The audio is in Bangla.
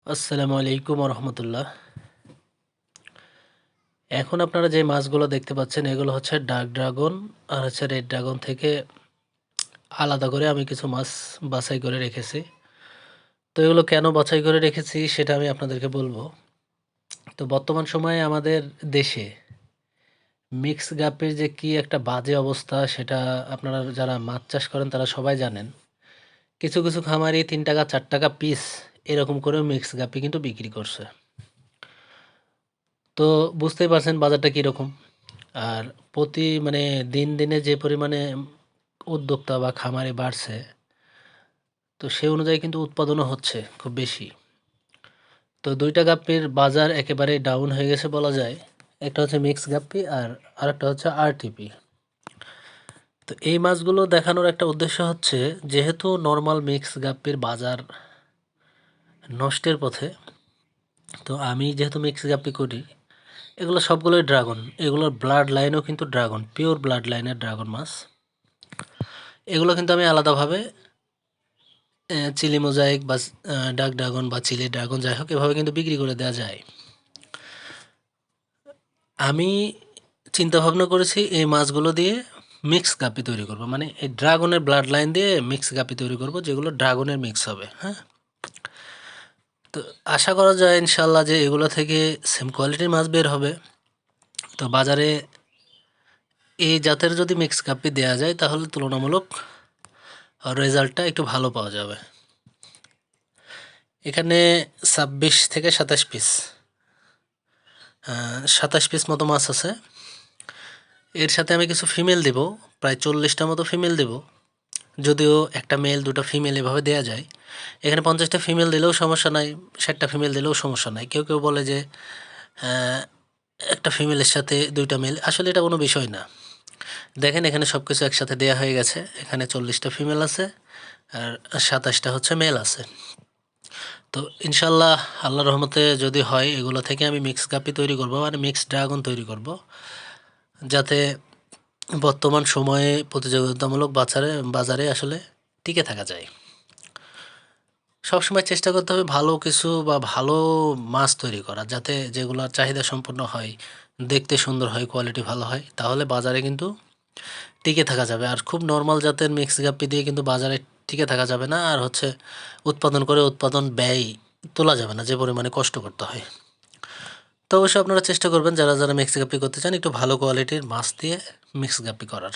আসসালামু আলাইকুম রহমতুল্লাহ। এখন আপনারা যে মাছগুলো দেখতে পাচ্ছেন এগুলো হচ্ছে ডাক ড্রাগন আর হচ্ছে রেড ড্রাগন থেকে আলাদা করে আমি কিছু মাছ বাছাই করে রেখেছি। তো এগুলো কেন বাছাই করে রেখেছি সেটা আমি আপনাদেরকে বলবো। তো বর্তমান সময়ে আমাদের দেশে মিক্স গাপ্পির যে কি একটা বাজে অবস্থা সেটা আপনারা যারা মাছ চাষ করেন তারা সবাই জানেন। কিছু কিছু খামারি 3 টাকা 4 টাকা পিস এরকম করেও মিক্স গাপ্পি কিন্তু বিক্রি করছে। তো বুঝতেই পারছেন বাজারটা কীরকম। আর মানে দিন দিনে যে পরিমাণে উদ্যোক্তা বা খামারে বাড়ছে, তো সে অনুযায়ী কিন্তু উৎপাদনও হচ্ছে খুব বেশি। তো ২টা গাপ্পির বাজার একেবারেই ডাউন হয়ে গেছে বলা যায়। একটা হচ্ছে মিক্স গাপ্পি আর আরেকটা হচ্ছে আরটিপি। তো এই মাছগুলো দেখানোর একটা উদ্দেশ্য হচ্ছে, যেহেতু নরমাল মিক্স গাপ্পির বাজার নষ্টের পথে, তো আমি যেহেতু মিক্স গাপ্পি করি, এগুলো সবগুলোই ড্রাগন। এগুলোর ব্লাড লাইনও কিন্তু ড্রাগন, পিওর ব্লাড লাইনের ড্রাগন মাছ। এগুলো কিন্তু আমি আলাদাভাবে চিলি মোজাইক বা ডাক ড্রাগন বা চিলি ড্রাগন যাই হোক এভাবে কিন্তু বিক্রি করে দেওয়া যায়। আমি চিন্তা ভাবনা করেছি এই মাছগুলো দিয়ে মিক্স গাপ্পি তৈরি করব, মানে এই ড্রাগনের ব্লাড লাইন দিয়ে মিক্স গাপ্পি তৈরি করব, যেগুলো ড্রাগনের মিক্স হবে। হ্যাঁ, তো আশা করা যায় ইনশাল্লাহ যে এগুলো থেকে সেম কোয়ালিটির মাছ বের হবে। তো বাজারে এই জাতের যদি মিক্স গাপ্পি দেওয়া যায় তাহলে তুলনামূলক রেজাল্টটা একটু ভালো পাওয়া যাবে। এখানে ২৬ থেকে ২৭ পিস ২৭ পিস মতো মাছ আছে। এর সাথে আমি কিছু ফিমেল দেব, প্রায় ৪০টা মতো ফিমেল দেব। যদিও একটা মেল ২টা ফিমেল এভাবে দেওয়া যায়। এখানে ৫০টা ফিমেল দিলেও সমস্যা নাই, ৬০টা ফিমেল দিলেও সমস্যা নাই। কেউ কেউ বলে যে একটা ফিমেলের সাথে ২টা মেল, আসলে এটা কোনো বিষয় না। দেখেন এখানে সব কিছু একসাথে দেওয়া হয়ে গেছে। এখানে ৪০টা ফিমেল আছে আর ২৭টা হচ্ছে মেল আছে। তো ইনশাল্লাহ আল্লাহর রহমতে যদি হয় এগুলো থেকে আমি মিক্স গাপ্পি তৈরি করব, মানে মিক্স ড্রাগন তৈরি করব, যাতে বর্তমান সময়ে প্রতিযোগিতামূলক বাজারে আসলে টিকে থাকা যায়। সবসময় চেষ্টা করতে হবে ভালো কিছু বা ভালো মাছ তৈরি করা, যাতে যেগুলোর চাহিদা সম্পন্ন হয়, দেখতে সুন্দর হয়, কোয়ালিটি ভালো হয়, তাহলে বাজারে কিন্তু টিকে থাকা যাবে। আর খুব নরমাল জাতের মিক্স গাপ্পি দিয়ে কিন্তু বাজারে টিকে থাকা যাবে না। আর হচ্ছে উৎপাদন করে উৎপাদন ব্যয় তোলা যাবে না, যে পরিমাণে কষ্ট করতে হয়। তো অবশ্যই আপনারা চেষ্টা করবেন যারা যারা মিক্স গাপ্পি করতে চান একটু ভালো কোয়ালিটির মাছ দিয়ে মিক্স গাপ্পি করার।